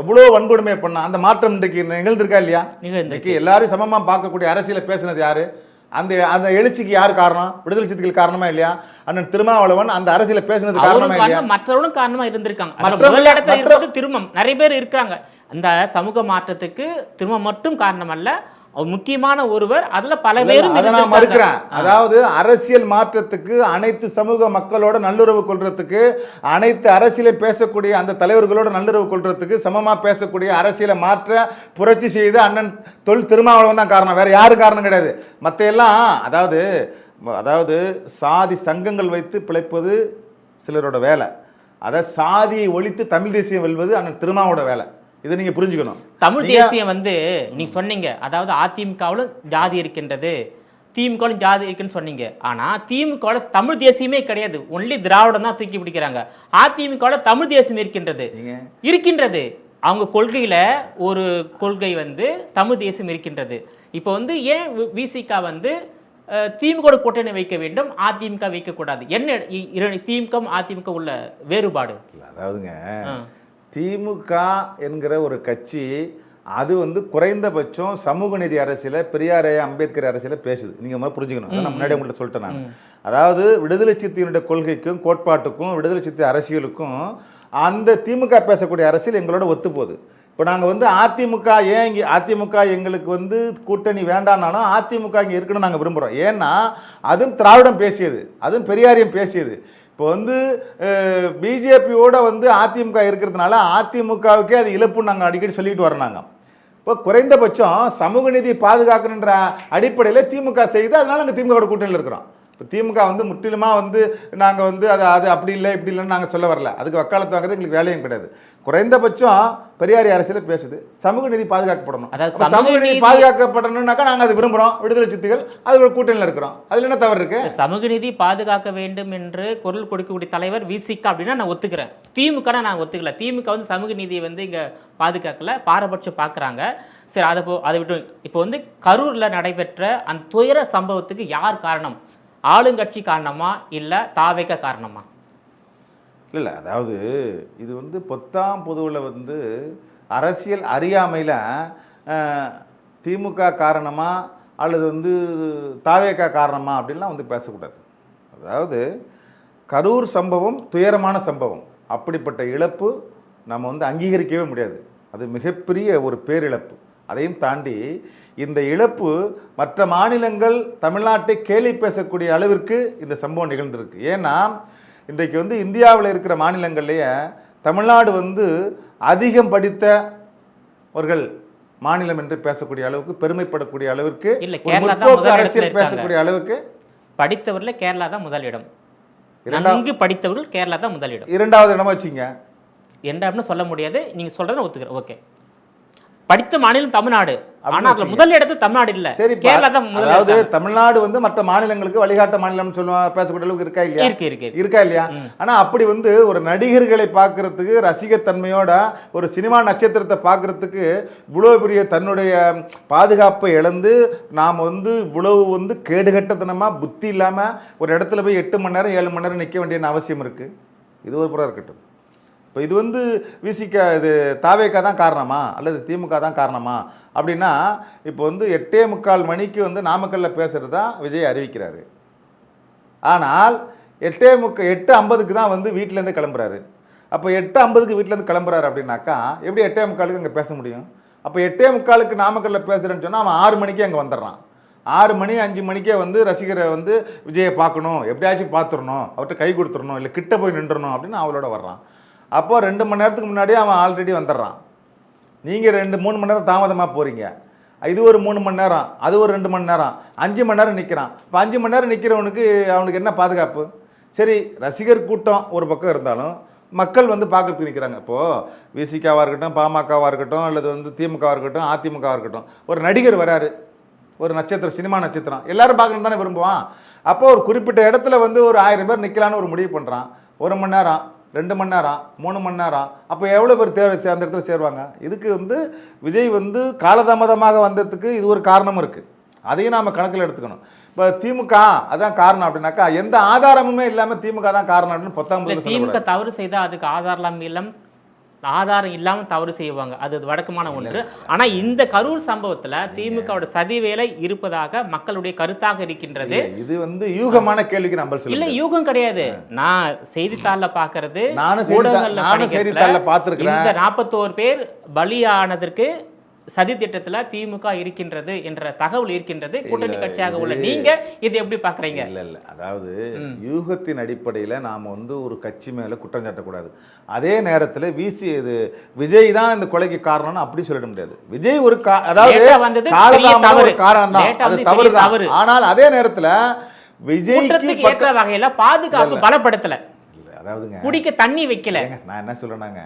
எவ்வளோ வன்கொடுமை பண்ணா அந்த மாற்றம் இன்றைக்கு நிகழ்ந்திருக்கா இல்லையா? இன்றைக்கு எல்லாரும் சமமாக பார்க்கக்கூடிய அரசியலை பேசினது யாரு? அந்த எழுச்சிக்கு யார் காரணம்? விடுதலை சிறுத்தைகள் காரணமா இல்லையா? அண்ணன் திருமாவளவன் அந்த அரசியலை பேசினது காரணமா இல்லையா? மற்றவர்களும் காரணமா இருந்திருக்காங்க. திருமம் நிறைய பேர் இருக்காங்க. அந்த சமூக மாற்றத்துக்கு திருமம் மட்டும் காரணம் அல்ல, முக்கியமான ஒருவர், அதுல பல பேரும் நான் மறுக்கிறேன். அதாவது அரசியல் மாற்றத்துக்கு, அனைத்து சமூக மக்களோட நல்லுறவு கொள்றதுக்கு, அனைத்து அரசியலை பேசக்கூடிய அந்த தலைவர்களோட நல்லுறவு கொள்றதுக்கு, சமமா பேசக்கூடிய அரசியலை மாற்ற புரட்சி செய்து அண்ணன் திருமாவளவன் தான் காரணம், வேற யாரும் காரணம் கிடையாது. மற்ற எல்லாம் அதாவது சாதி சங்கங்கள் வைத்து பிழைப்பது சிலரோட வேலை, அதை சாதியை ஒழித்து தமிழ் தேசியம் வெல்வது அண்ணன் திருமாவோட வேலை. இதை நீங்க புரிஞ்சுக்கணும். தமிழ் தேசியம் வந்து நீங்க சொன்னீங்க, அதாவது அதிமுகவிலும் ஜாதி இருக்கின்றது, திமுகவிலும் ஜாதி இருக்குன்னு சொன்னீங்க. ஆனா திமுகவோட தமிழ் தேசியமே கிடையாது, ஒன்லி திராவிடம் தான் தூக்கி பிடிக்கிறாங்க. அதிமுகவோட தமிழ் தேசியம் இருக்கின்றது. அவங்க கொள்கையில ஒரு கொள்கை வந்து தமிழ் தேசியம் இருக்கின்றது. இப்போ வந்து ஏன் விசிக வந்து திமுக கூட்டணி வைக்க வேண்டும், அதிமுக வைக்கக்கூடாது? என்ன திமுக அதிமுக உள்ள வேறுபாடு? அதாவதுங்க, திமுக என்கிற ஒரு கட்சி அது வந்து குறைந்தபட்சம் சமூக நீதி அரசியலை, பெரியார் அம்பேத்கர் அரசியலை பேசுது. நீங்கள் புரிஞ்சுக்கணும். அதை நான் முன்னாடி உங்கள்கிட்ட சொல்லிட்டேன் நான். அதாவது விடுதலை சிறுத்தையினுடைய கொள்கைக்கும் கோட்பாட்டுக்கும் விடுதலை சிறுத்தை அரசியலுக்கும் அந்த திமுக பேசக்கூடிய அரசியல் எங்களோட ஒத்து போகுது. இப்போ நாங்கள் வந்து அதிமுக ஏன் இங்கே அதிமுக எங்களுக்கு வந்து கூட்டணி வேண்டானாலும் அதிமுக இங்கே இருக்கணும்னு நாங்கள் விரும்புகிறோம். ஏன்னா அதுவும் திராவிடம் பேசியது, அதுவும் பெரியாரியம் பேசியது. இப்போ வந்து பிஜேபியோட வந்து அதிமுக இருக்கிறதுனால அதிமுகவுக்கே அது இழப்புன்னு நாங்கள் அடிக்கடி சொல்லிட்டு வரோம். இப்போ குறைந்தபட்சம் சமூக நீதி பாதுகாக்கணுன்ற அடிப்படையில் திமுக செய்து, அதனால நாங்கள் திமுகவோட கூட்டணியில் இருக்கிறோம். இப்போ திமுக வந்து முற்றிலுமாக வந்து நாங்கள் வந்து அது அப்படி இல்லை இப்படி இல்லைன்னு நாங்கள் சொல்ல வரல. அதுக்கு வக்காலத்து வாங்குறது எங்களுக்கு வேலையும் கிடையாது. குறைந்தபட்சம் பெரியாரி அரசியல் பேசுது சமூக நீதி பாதுகாக்கப்படணும். சமூக நீதி பாதுகாக்கப்படணும்னாக்கா நாங்கள் அது விரும்புகிறோம். விடுதலை சிறுத்தைகள் அது ஒரு கூட்டணியில் இருக்கிறோம். அதில் என்ன தவறு இருக்கு? சமூக நீதி பாதுகாக்க வேண்டும் என்று குரல் கொடுக்கக்கூடிய தலைவர் விசிக அப்படின்னா நான் ஒத்துக்கிறேன். திமுக நான் ஒத்துக்கல. திமுக வந்து சமூக நீதியை வந்து இங்கே பாதுகாக்கல, பாரபட்சம் பார்க்குறாங்க. சரி, அதை விட்டு இப்போ வந்து கரூரில் நடைபெற்ற அந்த துயர சம்பவத்துக்கு யார் காரணம்? ஆளுங்கட்சி காரணமா இல்லை தாவேக காரணமா? இல்லை, அதாவது இது வந்து பொத்தாம் பொதுவில் வந்து அரசியல் அறியாமையில் திமுக காரணமா அல்லது வந்து தாவேக காரணமா அப்படின்லாம் வந்து பேசக்கூடாது. அதாவது கரூர் சம்பவம் துயரமான சம்பவம். அப்படிப்பட்ட இழப்பு நம்ம வந்து அங்கீகரிக்கவே முடியாது. அது மிகப்பெரிய ஒரு பேரிழப்பு. அதையும் தாண்டி இந்த இழப்பு மற்ற மாநிலங்கள் தமிழ்நாட்டை கேலி பேசக்கூடிய அளவிற்கு இந்த சம்பவம் நிகழ்ந்திருக்கு. ஏன்னா இன்றைக்கு வந்து இந்தியாவில் இருக்கிற மாநிலங்கள்லேயே தமிழ்நாடு வந்து அதிகம் படித்தவர்கள் மாநிலம் என்று பேசக்கூடிய அளவுக்கு, பெருமைப்படக்கூடிய அளவிற்கு, அரசியல் பேசக்கூடிய அளவுக்கு படித்தவர்கள் கேரளா தான் முதலிடம். நன்கு படித்தவர்கள் கேரளா தான் முதலிடம். இரண்டாவது இடமா வச்சுங்க. இரண்டாவது சொல்ல முடியாது, நீங்க சொல்றத ஒத்துக்கிறேன். ஓகே, படித்த மாநிலம் தமிழ்நாடு, ஆனா அதுல முதல் இடத்துல தமிழ்நாடு இல்ல, கேரளா தான் முதல். அதாவது தமிழ்நாடு வந்து மற்ற மாநிலங்களுக்கு வழிகாட்ட மாநிலம் சொல்லுவாங்க, பேசக்கூடிய அளவுக்கு இருக்கா இல்லையா? இருக்கா இல்லையா? ஆனா அப்படி வந்து ஒரு நடிகர்களை பார்க்கறதுக்கு, ரசிகத்தன்மையோட ஒரு சினிமா நட்சத்திரத்தை பார்க்கறதுக்கு இவ்வளவு பெரிய தன்னுடைய பாதுகாப்பை இழந்து நாம் வந்து இவ்வளவு வந்து கேடுகட்டத்தனமா புத்தி இல்லாம ஒரு இடத்துல போய் 8 மணி நேரம் 7 மணி நேரம் நிற்க வேண்டிய அவசியம் இருக்கு. இது ஒரு புறம் இருக்கட்டும். இப்போ இது வந்து விசிக இது தாவேகா தான் காரணமா அல்லது திமுக தான் காரணமா அப்படின்னா, இப்போ வந்து 8:45 மணிக்கு வந்து நாமக்கல்லில் பேசுகிறது தான் விஜய் அறிவிக்கிறாரு. ஆனால் 8:50க்கு தான் வந்து வீட்டிலேருந்து கிளம்புறாரு. அப்போ 8:50க்கு வீட்டிலேருந்து கிளம்புறாரு அப்படின்னாக்கா எப்படி 8:45க்கு அங்கே பேச முடியும்? அப்போ 8:45க்கு நாமக்கல்லில் பேசுகிறேன்னு சொன்னால் அவன் 6 மணிக்கே அங்கே வந்துடுறான். 6 மணி 5 மணிக்கே வந்து ரசிகரை வந்து விஜயை பார்க்கணும், எப்படியாச்சும் பார்த்துடணும், அவர்கிட்ட கை கொடுத்துடணும், இல்லை கிட்ட போய் நின்றுடணும் அப்படின்னு அவளோட வர்றான். அப்போ 2 மணி நேரத்துக்கு முன்னாடியே அவன் ஆல்ரெடி வந்துடுறான். நீங்கள் 2-3 மணி நேரம் தாமதமாக போகிறீங்க. இது ஒரு 3 மணி நேரம், அது ஒரு 2 மணி நேரம், 5 மணி நேரம் நிற்கிறான். இப்போ 5 மணி நேரம் நிற்கிறவனுக்கு அவனுக்கு என்ன பாதுகாப்பு? சரி, ரசிகர் கூட்டம் ஒரு பக்கம் இருந்தாலும் மக்கள் வந்து பார்க்கறதுக்கு நிற்கிறாங்க. இப்போது விசிகாவாக இருக்கட்டும், பாமகவாக இருக்கட்டும், அல்லது வந்து திமுகவாக இருக்கட்டும், அதிமுகவாக இருக்கட்டும், ஒரு நடிகர் வராரு, ஒரு நட்சத்திரம், சினிமா நட்சத்திரம், எல்லாரும் பார்க்கணும் தானே விரும்புவான். அப்போ ஒரு குறிப்பிட்ட இடத்துல வந்து ஒரு 1000 பேர் நிற்கலான்னு ஒரு முடிவு பண்ணுறான். 1 மணி நேரம், 2 மணி நேரம், 3 மணி நேரம், அப்போ எவ்வளோ பேர் அந்த இடத்துல சேருவாங்க? இதுக்கு வந்து விஜய் வந்து காலதாமதமாக வந்ததுக்கு இது ஒரு காரணமும் இருக்குது. அதையும் நாம் கணக்கில் எடுத்துக்கணும். இப்போ திமுக அதான் காரணம் அப்படின்னாக்கா எந்த ஆதாரமுமே இல்லாமல் திமுக தான் காரணம் அப்படின்னு 19 திமுக தவறு செய்தால் அதுக்கு ஆதாரம் இல்லாமல் தவறு செய்வாங்க, அது வழக்கமான ஒன்று. ஆனால் இந்த கரூர் சம்பவத்தில் திமுகவோட சதி வேலை இருப்பதாக மக்களுடைய கருத்தாக இருக்கின்றது. இது வந்து யூகமான கேள்விக்கு நம்ம சொல்ல இல்லை, யூகம் கிடையாது. நான் செய்தித்தாளில் பார்க்கறது, செய்தித்தாளில் பார்த்துருக்கேன். இந்த 41 பேர் பலியானதற்கு சதி திட்டத்தில் திமுக இருக்கின்றது என்ற தகவல் இருக்கின்றது. கூட்டணி கட்சியாக உள்ள நீங்க இது எப்படி பார்க்குறீங்க? இல்லை, அதாவது யூகத்தின் அடிப்படையில் நாம் வந்து ஒரு கட்சி மேலே குற்றம் சாட்டக்கூடாது. அதே நேரத்தில் விஜய் தான் இந்த கொலைக்கு காரணம்னு அப்படி சொல்லிட முடியாது. விஜய் ஒரு அதாவது காரணம் தான், அது தவறு தான். ஆனால் அதே நேரத்தில் விஜய்க்கு ஏற்ற வகையில் பாதுகாப்பு பலப்படுத்தல. அதாவதுங்க, குடிக்க தண்ணி வைக்கல. நான் என்ன சொல்றேன்னாங்க,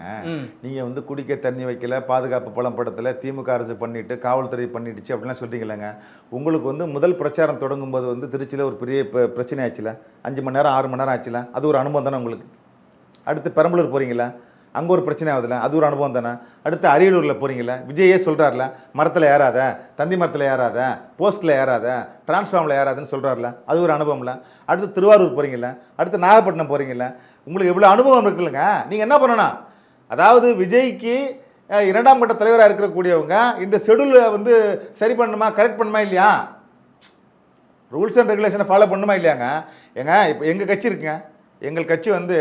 நீங்க வந்து குடிக்க தண்ணி வைக்கல, பாதுகாப்பு பலப்படுத்தல, திமுக அரசு பண்ணிட்டு, காவல்துறை பண்ணிடுச்சு அப்படிலாம் சொல்றீங்களேங்க. உங்களுக்கு வந்து முதல் பிரச்சாரம் தொடங்கும் போது வந்து திருச்சியில் ஒரு பெரிய பிரச்சனை ஆச்சுல, 5 மணி நேரம் 6 மணி நேரம் ஆச்சுல, அது ஒரு அனுபவம் தானே உங்களுக்கு. அடுத்து பெரம்பலூர் போறீங்களா, அங்கே ஒரு பிரச்சனை ஆகுதுல, அது ஒரு அனுபவம் தானே. அடுத்து அரியலூரில் போகிறீங்களா, விஜயே சொல்கிறார்ல, மரத்தில் ஏறாத, தந்தி மரத்தில் ஏறாத, போஸ்ட்டில் ஏறாத, டிரான்ஸ்ஃபார்மில் ஏறாதுன்னு சொல்கிறார்ல, அது ஒரு அனுபவம்ல. அடுத்து திருவாரூர் போகிறீங்களா, அடுத்து நாகப்பட்டினம் போகிறீங்களா, உங்களுக்கு எவ்வளோ அனுபவம் இருக்குல்லங்க. நீங்கள் என்ன பண்ணணும், அதாவது விஜய்க்கு 2ஆம் கட்ட தலைவராக இருக்கக்கூடியவங்க இந்த ஷெடியூலை வந்து சரி பண்ணணுமா, கரெக்ட் பண்ணுமா இல்லையா, ரூல்ஸ் அண்ட் ரெகுலேஷனை ஃபாலோ பண்ணுமா இல்லையாங்க. ஏங்க இப்போ எங்கள் கட்சி இருக்குங்க, எங்கள் கட்சி வந்து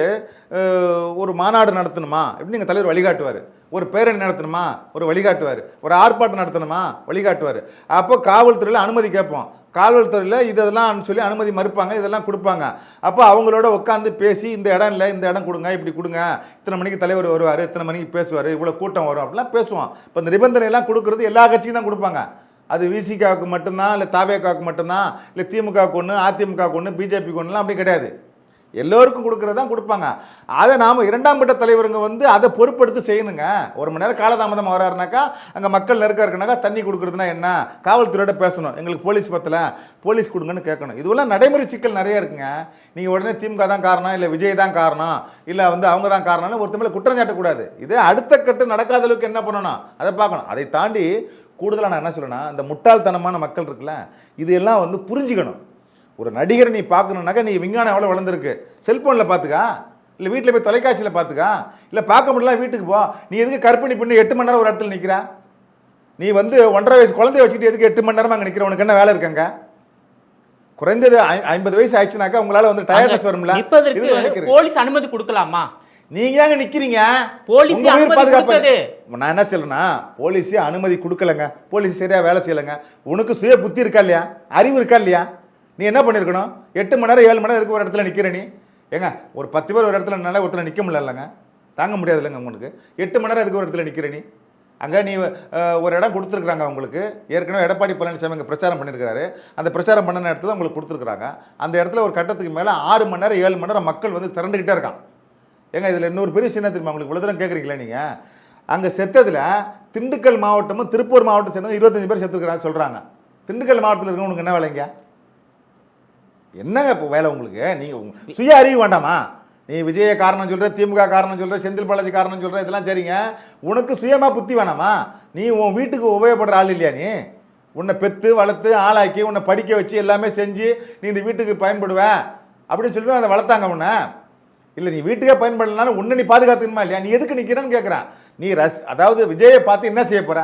ஒரு மாநாடு நடத்தணுமா எப்படி எங்கள் தலைவர் வழிகாட்டுவார், ஒரு பேரணி நடத்தணுமா ஒரு வழிகாட்டுவார், ஒரு ஆர்ப்பாட்டம் நடத்தணுமா வழிகாட்டுவார். அப்போ காவல்துறையில் அனுமதி கேட்போம், காவல்துறையில் இதெல்லாம் சொல்லி அனுமதி மறுப்பாங்க, இதெல்லாம் கொடுப்பாங்க. அப்போ அவங்களோட உட்காந்து பேசி இந்த இடம் இல்லை, இந்த இடம் கொடுங்க, இப்படி கொடுங்க, இத்தனை மணிக்கு தலைவர் வருவார், இத்தனை மணிக்கு பேசுவார், இவ்வளோ கூட்டம் வரும் அப்படிலாம் பேசுவோம். இப்போ இந்த நிபந்தனையெல்லாம் கொடுக்குறது எல்லா கட்சியும் தான் கொடுப்பாங்க. அது விசிகாவுக்கு மட்டும்தான், இல்லை தாவேகாவுக்கு மட்டும்தான், இல்லை திமுகவுக்கு ஒன்று, அதிமுகவுக்கு ஒன்று, பிஜேபிக்கு ஒன்றுலாம் அப்படி கிடையாது. எல்லோருக்கும் கொடுக்குறதான் கொடுப்பாங்க. அதை நாம் இரண்டாம் கட்ட தலைவருங்க வந்து அதை பொறுப்படுத்தி செய்யணுங்க. 1 மணி நேரம் காலதாமதமாக வராருனாக்கா அங்கே மக்கள் நெருக்க இருக்குனாக்கா தண்ணி கொடுக்குறதுனா என்ன, காவல்துறையோட பேசணும், எங்களுக்கு போலீஸ் பத்தல, போலீஸ் கொடுங்கன்னு கேட்கணும். இதுவெல்லாம் நடைமுறை சிக்கல் நிறைய இருக்குங்க. நீங்கள் உடனே திமுக தான் காரணம், இல்லை விஜய் தான் காரணம், இல்லை வந்து அவங்க தான் காரணம்னு ஒருத்த மேலே குற்றம் சாட்டக்கூடாது. இதே அடுத்த கட்டு நடக்காத அளவுக்கு என்ன பண்ணணும் அதை பார்க்கணும். அதை தாண்டி கூடுதலாக நான் என்ன சொல்லுன்னா, இந்த முட்டாள்தனமான மக்கள் இருக்குல்ல, இதையெல்லாம் வந்து புரிஞ்சுக்கணும். ஒரு நடிகரை நீ பார்க்கணுன்னாக்கா நீ விஞ்ஞானம் எவ்வளோ வளர்ந்துருக்கு, செல்ஃபோனில் பார்த்துக்கா, இல்லை வீட்டில் போய் தொலைக்காட்சியில் பார்த்துக்கா, இல்லை பார்க்க முடியல வீட்டுக்கு போ. நீ எதுக்கு கற்பனை பண்ணி 8 மணி நேரம் ஒரு இடத்துல நிற்கிற? நீ வந்து 1.5 வயசு குழந்தைய வச்சுக்கிட்டு எதுக்கு 8 மணி நேரமாக அங்கே நிற்கிற? உனக்கு என்ன வேலை இருக்காங்க? குறைந்தது 50 வயசு ஆயிடுச்சுனாக்கா உங்களால் வந்து டயர்னஸ் வரும்ல. இப்போதைக்கு போலீஸ் அனுமதி கொடுக்கலாமா? நீங்க ஏங்க நிக்கிறீங்க? போலீஸ் பாதுகாப்பு. நான் என்ன சொல்றேன்னா, போலீஸ் அனுமதி கொடுக்கலங்க, போலீஸ் சரியா வேலை செய்யலங்க. உனக்கு சுய புத்தி இருக்கா இல்லையா, அறிவு இருக்கா இல்லையா? நீ என்ன பண்ணிருக்கணும்? 8 மணி நேரம் 7 மணி நேரம் எதுக்கு ஒரு இடத்துல நிக்கிற? நீ ஏங்க ஒரு 10 பேர் ஒரு இடத்துல நல்லா ஒருத்தர் நிற்க முடியலங்க, தாங்க முடியாது இல்லைங்க உங்களுக்கு. 8 மணி நேரம் எதுக்கு ஒரு இடத்துல நிற்கிற? நீ அங்கே நீ ஒரு இடம் கொடுத்துருக்குறாங்க உங்களுக்கு. ஏற்கனவே எடப்பாடி பழனிசாமி அங்கே பிரச்சாரம் பண்ணியிருக்காரு. அந்த பிரச்சாரம் பண்ணின இடத்துல உங்களுக்கு கொடுத்துருக்குறாங்க. அந்த இடத்துல ஒரு கட்டத்துக்கு மேலே 6 மணி நேரம் 7 மணி நேரம் மக்கள் வந்து திரண்டுக்கிட்டே இருக்கான். ஏங்க இதில் இன்னொரு பெரிய சின்ன தெரியுமா உங்களுக்கு? இவ்வளோ தூரம் கேட்குறீங்களா நீங்கள்? அங்கே செத்ததில் திண்டுக்கல் மாவட்டமும் திருப்பூர் மாவட்டம் சேர்ந்து 25 பேர் செத்துருக்குறாங்க சொல்கிறாங்க. திண்டுக்கல் மாவட்டத்தில் இருக்க உனக்கு என்ன வேலைங்க? என்னங்க இப்போ வேலை உங்களுக்கு? நீங்கள் சுய அறிவு வேண்டாமா? நீ விஜய காரணம் சொல்கிற, திமுக காரணம் சொல்கிற, செந்தில் பாலாஜி காரணம் சொல்கிற, இதெல்லாம் சரிங்க. உனக்கு சுயமாக புத்தி வேணாமா? நீ உன் வீட்டுக்கு உபயோகப்படுற ஆள் இல்லையா? நீ உன்னை பெற்று வளர்த்து ஆளாக்கி உன்னை படிக்க வச்சு எல்லாமே செஞ்சு நீ இந்த வீட்டுக்கு பயன்படுவ அப்படின்னு சொல்லிட்டு அதை வளர்த்தாங்க உன்னை. இல்லை நீ வீட்டுக்கே பயன்படலனாலும் உன்னை நீ பாதுகாத்துக்கணுமா இல்லையா? நீ எதுக்கு நிற்கிறேன்னு கேட்குறேன். நீ அதாவது விஜயை பார்த்து என்ன செய்ய போகிற?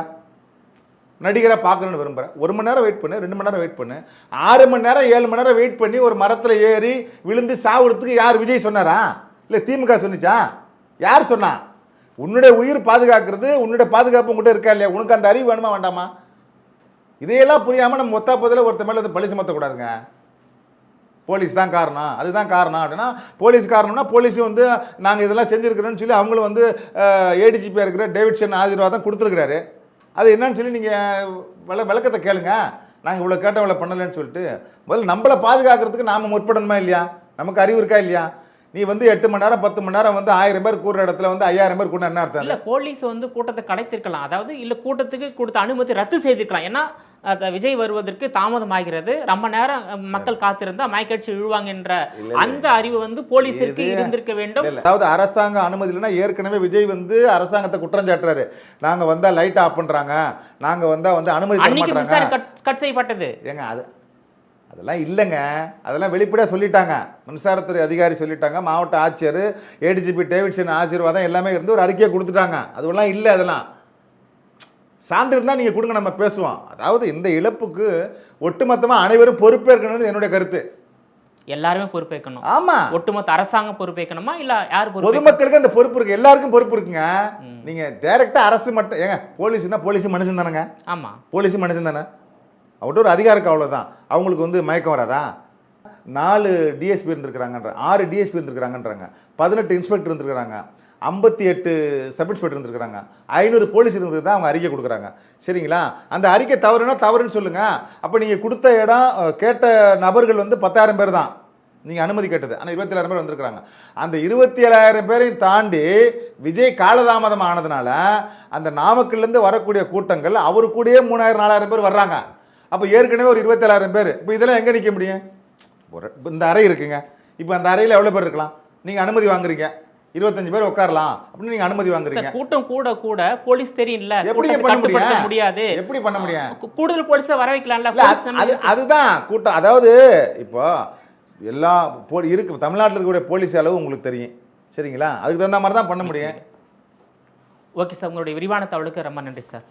நடிகரை பார்க்கணுன்னு விரும்புகிறேன். 1 மணி நேரம் வெயிட் பண்ணு, 2 மணி நேரம் வெயிட் பண்ணு, 6 மணி நேரம் 7 மணி நேரம் வெயிட் பண்ணி ஒரு மரத்தில் ஏறி விழுந்து சாவுறதுக்கு யார் விஜய் சொன்னாரா? இல்லை திமுக சொன்னிச்சா? யார் சொன்னா? உன்னுடைய உயிர் பாதுகாக்கிறது, உன்னுடைய பாதுகாப்பு உங்கள்கிட்ட இருக்கா இல்லையா? உனக்கு அந்த அறிவு வேணுமா வேண்டாமா? இதையெல்லாம் புரியாமல் நம்ம மொத்த பதில் ஒருத்த மேலே பழி சுமத்தக்கூடாதுங்க. போலீஸ் தான் காரணம், அதுதான் காரணம் அப்படின்னா போலீஸ் காரணம்னா போலீஸ் வந்து நாங்கள் இதெல்லாம் செஞ்சுருக்கிறோன்னு சொல்லி அவங்களும் வந்து ஏடிஜிபியாக இருக்கிற டேவிட்சன் ஆசீர்வாதம் கொடுத்துருக்குறாரு. அது என்னன்னு சொல்லி நீங்கள் விளக்கத்தை கேளுங்க. நாங்கள் இவ்வளோ கேட்ட இவ்வளோ பண்ணலைன்னு சொல்லிட்டு முதல்ல நம்மளை பாதுகாக்கிறதுக்கு நாம் முற்படணுமா இல்லையா? நமக்கு அறிவு இருக்கா இல்லையா? நீ வந்து 8 மணி நேரம் 10 மணி நேரம் வந்து 1000 பேர் கூடுற இடத்துல வந்து 5000 பேர் கூட என்ன அர்த்தம்? இல்லை போலீஸ் வந்து கூட்டத்தை கலைத்திருக்கலாம், அதாவது இல்லை கூட்டத்துக்கு கொடுத்த அனுமதி ரத்து செய்திருக்கலாம். ஏன்னா விஜய் வருவதற்கு தாமதம் ஆகிறது, ரொம்ப நேரம் மக்கள் காத்திருந்தா மயக்கடிச்சு விழுவாங்க என்ற அந்த அறிவு வந்து போலீஸிற்கு இருந்திருக்க வேண்டும். அதாவது அரசாங்க அனுமதி இல்லைன்னா ஏற்கனவே விஜய் வந்து அரசாங்கத்தை குற்றம் சாட்டுறாரு. நாங்கள் வந்தா லைட் ஆஃப் பண்றாங்க, நாங்கள் வந்தா வந்து அனுமதி கட் செய்யப்பட்டது. ஏங்க அதெல்லாம் இல்லைங்க, அதெல்லாம் வெளிப்படையாக சொல்லிட்டாங்க. மின்சாரத்துறை அதிகாரி சொல்லிட்டாங்க, மாவட்ட ஆட்சியர், ஏடிஜிபி டேவிட்சன் ஆசீர்வாதம் எல்லாமே இருந்து ஒரு அறிக்கையை கொடுத்துட்டாங்க. அதுவெல்லாம் இல்லை, அதெல்லாம் சான்று இருந்தால் நீங்கள் கொடுங்க, நம்ம பேசுவோம். அதாவது இந்த இழப்புக்கு ஒட்டுமொத்தமாக அனைவரும் பொறுப்பேற்கணும்னு என்னுடைய கருத்து. எல்லாருமே பொறுப்பேற்கணும். ஆமா, ஒட்டுமொத்த அரசாங்கம் பொறுப்பேற்கணுமா இல்ல யார்? பொதுமக்களுக்கு அந்த பொறுப்பு இருக்கு, எல்லாருக்கும் பொறுப்பு இருக்குங்க. நீங்க டைரக்டா அரசு மட்டும் ஏங்க, போலீஸ்னா போலீஸ் மனுஷன் தானேங்க? ஆமா, போலீஸ் மனுஷன் தானே. அவட்ட ஒரு அதிகாரம் அவ்வளோதான். அவங்களுக்கு வந்து மயக்கம் வராதா? 4 டிஎஸ்பி இருந்திருக்கிறாங்கன்ற, 6 டிஎஸ்பி இருந்திருக்கிறாங்கன்றாங்க, 18 இன்ஸ்பெக்டர் இருந்திருக்கிறாங்க, 58 சப் இன்ஸ்பெக்டர் இருந்திருக்கிறாங்க, 500 போலீஸ் இருந்தது தான் அவங்க அறிக்கை கொடுக்குறாங்க. சரிங்களா? அந்த அறிக்கை தவறுனா தவறுன்னு சொல்லுங்க. அப்போ நீங்கள் கொடுத்த இடம் கேட்ட நபர்கள் வந்து 10,000 பேர் தான் நீங்கள் அனுமதி கேட்டது. ஆனால் 27,000 பேர் வந்திருக்கிறாங்க. அந்த 27,000 பேரையும் தாண்டி விஜய் காலதாமதம் ஆனதுனால அந்த நாமக்கல்லேருந்து வரக்கூடிய கூட்டங்கள் அவரு கூடயே 3,000-4,000 பேர் வர்றாங்க. அப்போ ஏற்கனவே ஒரு 27,000 பேர். இப்போ இதெல்லாம் எங்கே நிற்க முடியும்? இந்த அறை இருக்குங்க, இப்போ அந்த அறையில் எவ்வளோ பேர் இருக்கலாம்? நீங்கள் அனுமதி வாங்குறீங்க, 25 பேர் உட்காரலாம் அப்படின்னு நீங்க அனுமதி வாங்குறீங்க. கூட்டம் கூட கூட போலீஸ் தெரியல, எப்படி பண்ண முடியாது? எப்படி பண்ண முடியும்? கூடுதல் போலீஸை வர வைக்கலாம்ல. அதுதான் கூட்டம். அதாவது இப்போ எல்லா இருக்கு, தமிழ்நாட்டில் இருக்கக்கூடிய போலீஸ் அளவு உங்களுக்கு தெரியும். சரிங்களா? அதுக்கு தகுந்த மாதிரி தான் பண்ண முடியும். ஓகே சார், உங்களுடைய விரிவான தகவலுக்கு ரொம்ப நன்றி சார்.